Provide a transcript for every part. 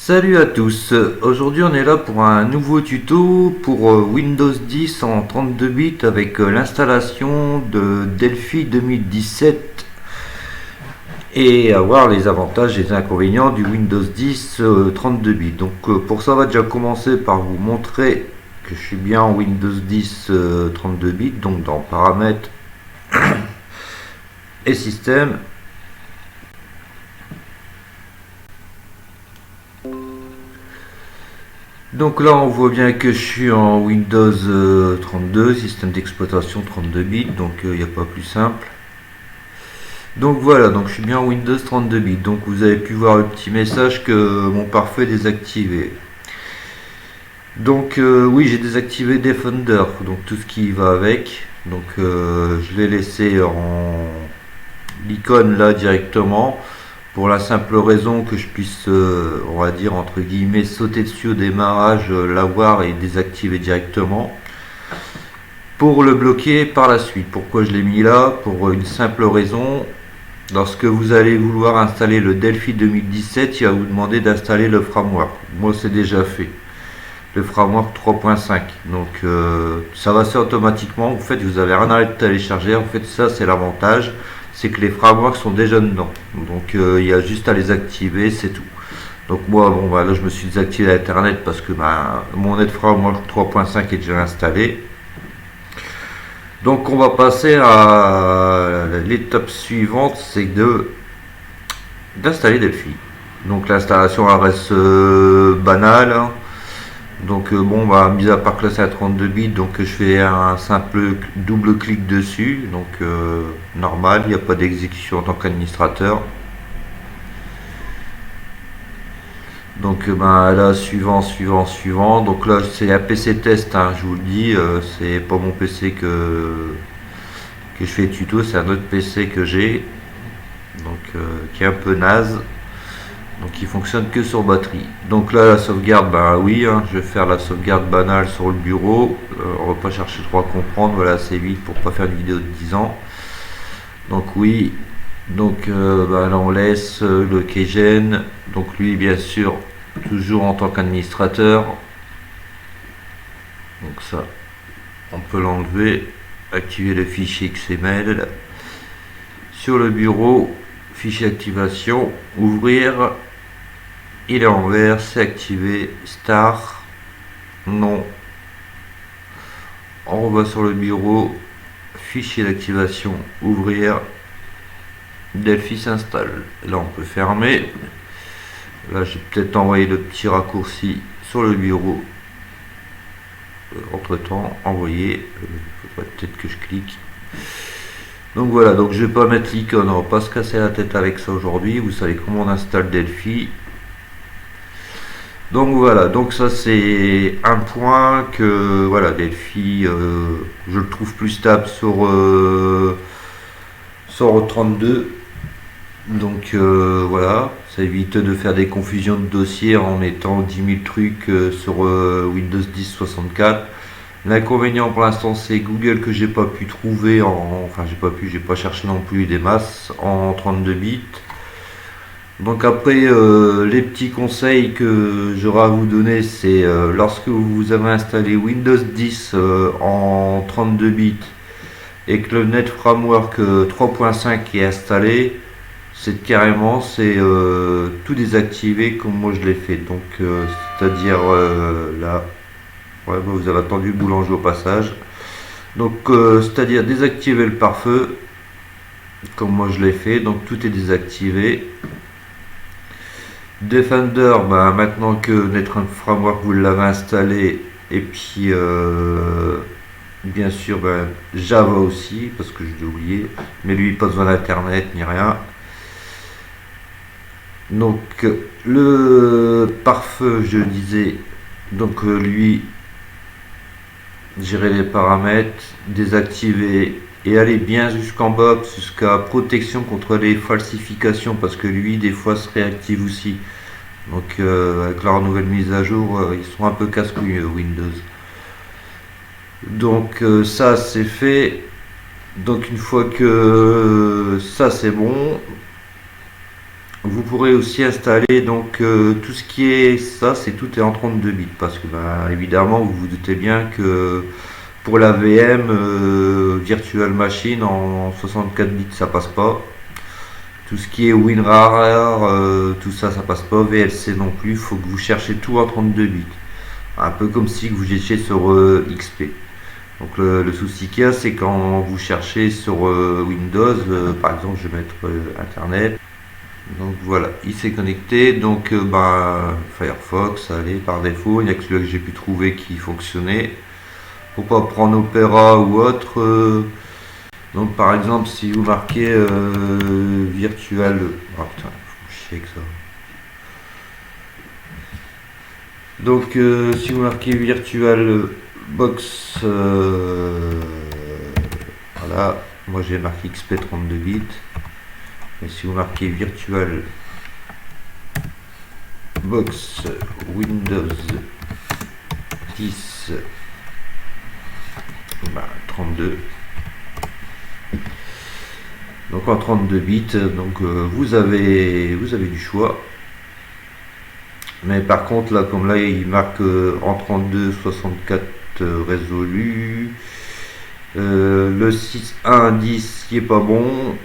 Salut à tous, aujourd'hui on est là pour un nouveau tuto pour Windows 10 en 32 bits avec l'installation de Delphi 2017 et avoir les avantages et les inconvénients du Windows 10 32 bits. Donc pour ça on va déjà commencer par vous montrer que je suis bien en Windows 10 32 bits, donc dans paramètres et système. Donc là on voit bien que je suis en Windows 32, système d'exploitation 32 bits, donc il n'y a pas plus simple. Donc voilà, donc je suis bien en Windows 32 bits, donc vous avez pu voir le petit message que mon pare-feu est désactivé. Donc oui, j'ai désactivé Defender, donc tout ce qui va avec. Donc je l'ai laissé en l'icône là directement, pour la simple raison que je puisse, on va dire entre guillemets, sauter dessus au démarrage, l'avoir et désactiver directement, pour le bloquer par la suite. Pourquoi je l'ai mis là? Pour une simple raison: lorsque vous allez vouloir installer le Delphi 2017, il va vous demander d'installer le framework. Moi c'est déjà fait, le framework 3.5, donc ça va se faire automatiquement. En fait vous avez rien à télécharger, en fait ça c'est l'avantage, c'est que les frameworks sont déjà dedans, donc il y a juste à les activer, c'est tout. Donc moi bon bah là je me suis désactivé internet parce que mon net framework 3.5 est déjà installé. Donc on va passer à l'étape suivante, c'est d'installer Delphi. Donc l'installation reste banale, hein. Donc bon bah mis à part que là c'est à 32 bits, donc je fais un simple double clic dessus, donc normal, il n'y a pas d'exécution en tant qu'administrateur. Donc là suivant, donc là c'est un PC test, hein, je vous le dis, c'est pas mon PC que je fais tuto, c'est un autre PC que j'ai, donc qui est un peu naze. Donc il fonctionne que sur batterie. Donc là la sauvegarde, oui, hein, je vais faire la sauvegarde banale sur le bureau. On va pas chercher trop à comprendre, voilà, c'est vite pour pas faire une vidéo de 10 ans. Donc oui, donc là on laisse le Keygen, donc lui bien sûr toujours en tant qu'administrateur. Donc ça on peut l'enlever, activer le fichier XML sur le bureau, fichier activation, ouvrir. Il est en vert, c'est activé, star, non. On va sur le bureau, fichier d'activation, ouvrir, Delphi s'installe. Là on peut fermer. Là j'ai peut-être envoyé le petit raccourci sur le bureau. Entre temps, envoyer, il faudrait peut-être que je clique. Donc voilà, donc je vais pas mettre l'icône, on va pas se casser la tête avec ça aujourd'hui. Vous savez comment on installe Delphi. Donc voilà, donc ça c'est un point que voilà, Delphi, je le trouve plus stable sur 32. Donc voilà, ça évite de faire des confusions de dossiers en mettant 10 000 trucs sur Windows 10 64. L'inconvénient pour l'instant c'est Google que j'ai pas pu trouver enfin j'ai pas cherché non plus des masses en 32 bits. Donc après les petits conseils que j'aurai à vous donner, c'est lorsque vous avez installé Windows 10 en 32 bits et que le net framework 3.5 est installé, c'est carrément tout désactiver comme moi je l'ai fait. Donc c'est-à-dire là, ouais, vous avez attendu le boulanger au passage. Donc c'est-à-dire désactiver le pare-feu comme moi je l'ai fait, donc tout est désactivé. Defender, maintenant que NetFramework Framework vous l'avez installé, et puis bien sûr Java aussi, parce que je l'ai oublié, mais lui pas besoin d'internet ni rien. Donc le pare-feu, je disais, donc lui gérer les paramètres, désactiver et aller bien jusqu'en bas, jusqu'à protection contre les falsifications, parce que lui des fois se réactive aussi. Donc avec leur nouvelle mise à jour, ils sont un peu casse-couilles Windows. Donc ça c'est fait. Donc une fois que ça c'est bon, vous pourrez aussi installer donc tout ce qui est ça, c'est tout est en 32 bits parce que ben, évidemment vous vous doutez bien que pour la VM Virtual Machine en 64 bits ça passe pas. Tout ce qui est WinRAR, tout ça ça passe pas. VLC non plus, faut que vous cherchez tout en 32 bits. Un peu comme si vous étiez sur XP. Donc le souci qu'il y a, c'est quand vous cherchez sur Windows, par exemple je vais mettre Internet. Donc voilà, il s'est connecté. Donc Firefox, allez, par défaut, il n'y a que celui que j'ai pu trouver qui fonctionnait. Faut pas prendre Opera ou autre. Donc par exemple, si vous marquez Virtual. Oh putain, faut chier que ça. Donc si vous marquez Virtual Box, voilà, moi j'ai marqué XP 32 bits. Et si vous marquez Virtual Box Windows 10 32, donc en 32 bits, donc vous avez du choix. Mais par contre là, comme là il marque en 32 64 résolu, le 6.1.10 qui est pas bon.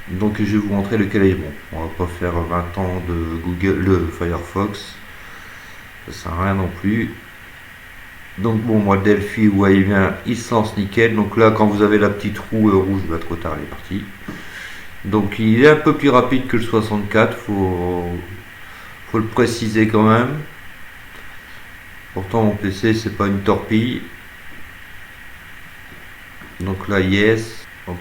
Donc je vais vous montrer lequel est bon. On va pas faire 20 ans de Google, le Firefox. Ça sert à rien non plus. Donc bon, moi Delphi, vous voyez bien, il se lance nickel. Donc là, quand vous avez la petite roue rouge, bah, trop tard, il est parti. Donc il est un peu plus rapide que le 64, faut le préciser quand même. Pourtant mon PC c'est pas une torpille. Donc là yes. Donc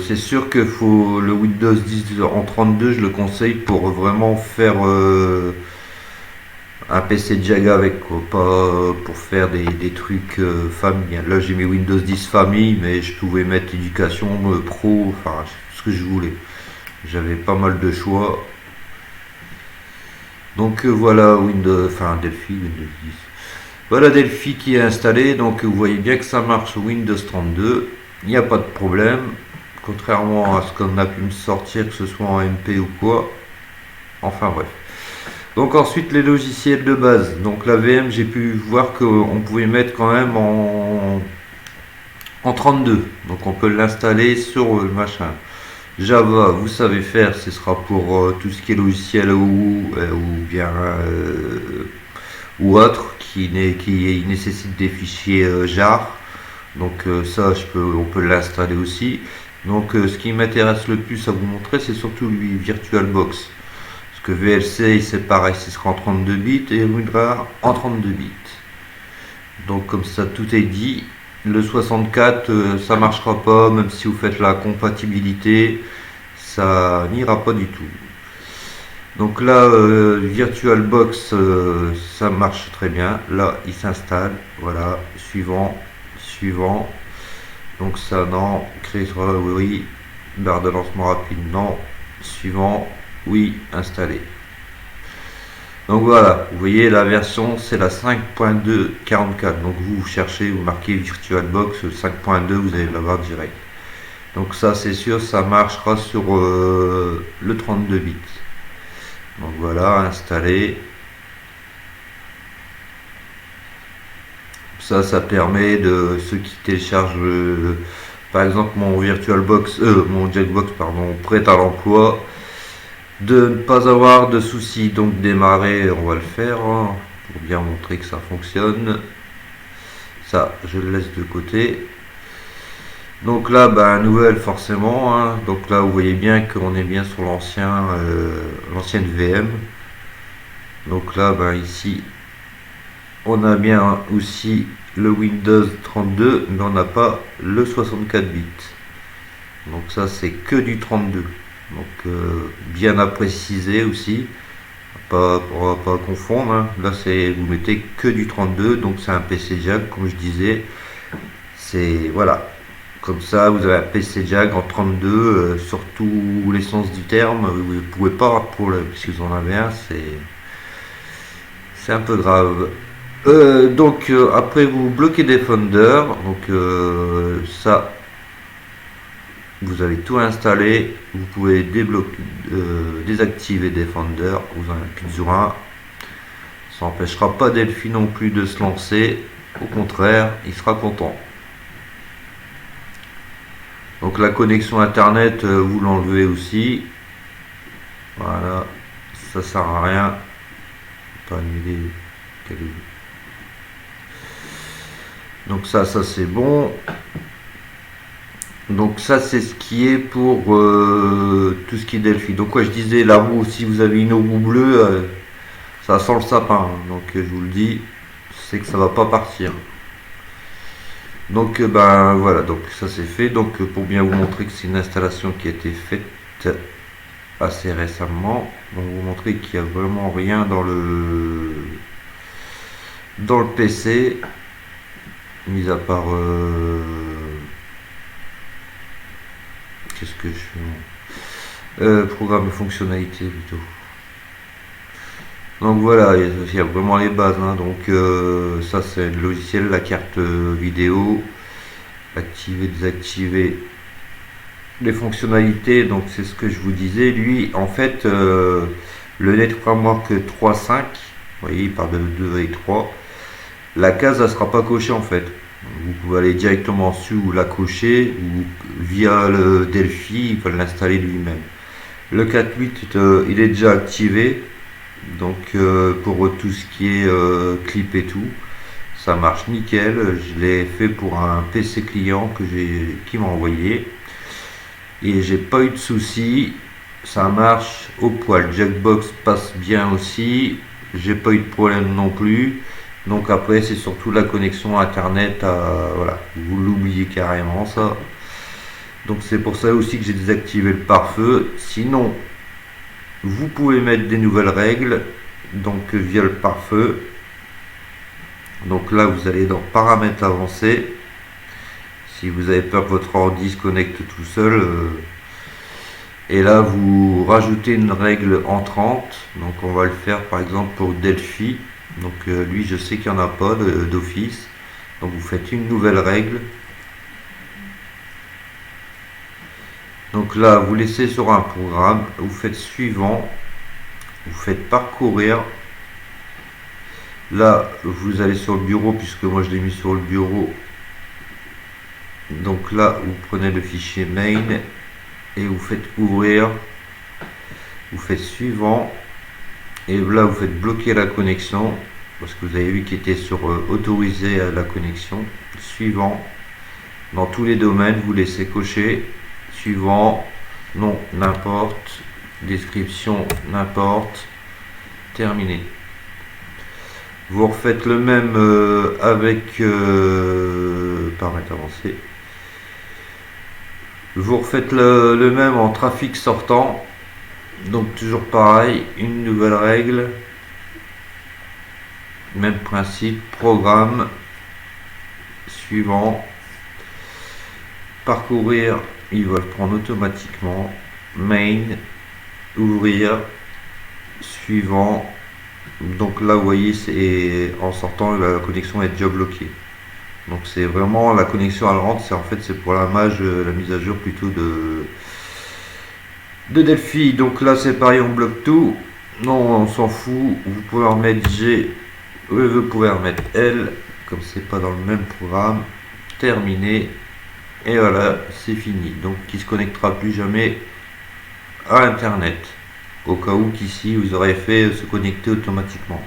c'est sûr que faut le Windows 10 en 32, je le conseille pour vraiment faire un PC Jaga avec quoi, pas pour faire des trucs famille. Là j'ai mis Windows 10 famille, mais je pouvais mettre éducation pro, enfin ce que je voulais. J'avais pas mal de choix. Donc voilà Windows, enfin Delphi, Windows 10. Voilà Delphi qui est installé, donc vous voyez bien que ça marche Windows 32. Il n'y a pas de problème, contrairement à ce qu'on a pu me sortir, que ce soit en MP ou quoi. Enfin bref. Donc ensuite les logiciels de base. Donc la VM, j'ai pu voir qu'on pouvait mettre quand même en 32. Donc on peut l'installer sur le machin. Java, vous savez faire, ce sera pour tout ce qui est logiciel ou bien ou autre qui nécessite des fichiers jar. Donc ça on peut l'installer aussi. Donc ce qui m'intéresse le plus à vous montrer, c'est surtout lui VirtualBox, parce que VLC c'est pareil, ce sera en 32 bits et WinRAR en 32 bits. Donc comme ça tout est dit. Le 64 ça marchera pas, même si vous faites la compatibilité, ça n'ira pas du tout. Donc là VirtualBox ça marche très bien. Là il s'installe, voilà, suivant. Donc ça non, créer oui, barre de lancement rapide non, suivant, oui, installé. Donc voilà, vous voyez la version c'est la 5.2.44. Donc vous cherchez, vous marquez VirtualBox 5.2, vous allez l'avoir direct. Donc ça c'est sûr, ça marchera sur le 32 bits. Donc voilà, installé. Ça permet de ceux qui téléchargent par exemple mon VirtualBox, mon Jackbox pardon, prêt à l'emploi, de ne pas avoir de soucis. Donc démarrer, on va le faire hein, pour bien montrer que ça fonctionne. Ça, je le laisse de côté. Donc là, nouvelle forcément. Hein. Donc là, vous voyez bien qu'on est bien sur l'ancienne VM. Donc là, ici, on a bien aussi le Windows 32, mais on n'a pas le 64 bits. Donc ça, c'est que du 32. Donc bien à préciser aussi, pas confondre. Hein. Là, vous mettez que du 32, donc c'est un PC Jack, comme je disais. C'est voilà. Comme ça, vous avez un PC Jack en 32, sur tous les sens du terme. Vous ne pouvez pas avoir de problème, puisque vous en avez un, c'est un peu grave. Donc après vous bloquez Defender, donc ça vous avez tout installé, vous pouvez désactiver Defender, vous en avez plus besoin. Ça n'empêchera pas Delphi non plus de se lancer, au contraire, il sera content. Donc la connexion internet, vous l'enlevez aussi. Voilà, ça sert à rien. Pas annuler. Donc ça c'est bon. Donc ça c'est ce qui est pour tout ce qui est Delphi. Donc je disais la roue, si vous avez une roue bleue, ça sent le sapin. Donc je vous le dis, c'est que ça va pas partir. Donc ben voilà, donc ça c'est fait. Donc pour bien vous montrer que c'est une installation qui a été faite assez récemment, donc vous montrer qu'il n'y a vraiment rien dans le PC, mis à part qu'est-ce que je fais, programme et fonctionnalité plutôt. Donc voilà, il y a vraiment les bases, hein. Donc ça c'est le logiciel, la carte vidéo, activer, désactiver les fonctionnalités. Donc c'est ce que je vous disais, lui en fait le Net Framework 3.5, vous voyez il parle de 2 et 3, la case elle sera pas cochée en fait. Vous pouvez aller directement dessus ou la cocher, ou via le Delphi il va l'installer lui-même. Le 4.8 il est déjà activé. Donc pour tout ce qui est clip et tout, ça marche nickel. Je l'ai fait pour un PC client qui m'a envoyé et j'ai pas eu de soucis, ça marche au poil. Jackbox passe bien aussi, j'ai pas eu de problème non plus. Donc après c'est surtout la connexion internet, voilà, vous l'oubliez carrément ça. Donc c'est pour ça aussi que j'ai désactivé le pare-feu. Sinon vous pouvez mettre des nouvelles règles, donc via le pare-feu. Donc là vous allez dans paramètres avancés. Si vous avez peur que votre ordi se connecte tout seul, et là vous rajoutez une règle entrante. Donc on va le faire par exemple pour Delphi. Donc lui je sais qu'il n'y en a pas d'office. Donc vous faites une nouvelle règle. Donc là, vous laissez sur un programme, vous faites suivant, vous faites parcourir. Là, vous allez sur le bureau, puisque moi je l'ai mis sur le bureau. Donc là, vous prenez le fichier main et vous faites ouvrir. Vous faites suivant. Et là, vous faites bloquer la connexion, parce que vous avez vu qu'il était sur autoriser la connexion. Suivant. Dans tous les domaines, vous laissez cocher. Suivant, non, n'importe, description, n'importe, terminé. Vous refaites le même avec paramètres avancés. Vous refaites le même en trafic sortant. Donc toujours pareil, une nouvelle règle. Même principe, programme, suivant, parcourir. Il va le prendre automatiquement. Main, ouvrir, suivant. Donc là, vous voyez, c'est en sortant, la connexion est déjà bloquée. Donc c'est vraiment la connexion à rentre. C'est en fait c'est pour la mise à jour plutôt de Delphi. Donc là, c'est pareil, on bloque tout. Non, on s'en fout. Vous pouvez en mettre G. Vous pouvez en mettre L. Comme c'est pas dans le même programme. Terminé. Et voilà, c'est fini. Donc qui se connectera plus jamais à internet, au cas où qu'ici vous aurez fait se connecter automatiquement.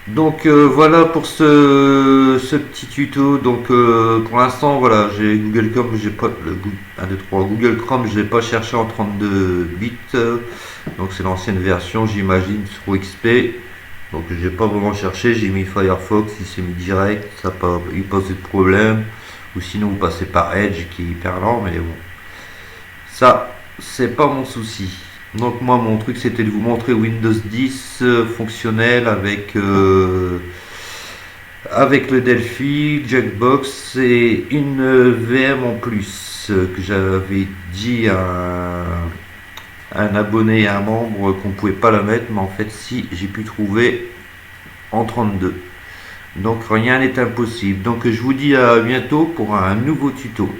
Donc voilà pour ce petit tuto. Donc pour l'instant voilà, j'ai Google Chrome, j'ai pas Google Chrome, je l'ai pas cherché en 32 bits. Donc c'est l'ancienne version, j'imagine, sur XP. Donc j'ai pas vraiment cherché, j'ai mis Firefox, il s'est mis direct, ça pas eu posé de problème. Ou sinon vous passez par Edge qui est hyper lent, mais bon, ça c'est pas mon souci. Donc moi mon truc c'était de vous montrer Windows 10 fonctionnel avec le Delphi, Jackbox et une VM en plus que j'avais dit à un abonné et un membre qu'on pouvait pas la mettre, mais en fait si, j'ai pu trouver en 32. Donc rien n'est impossible. Donc je vous dis à bientôt pour un nouveau tuto.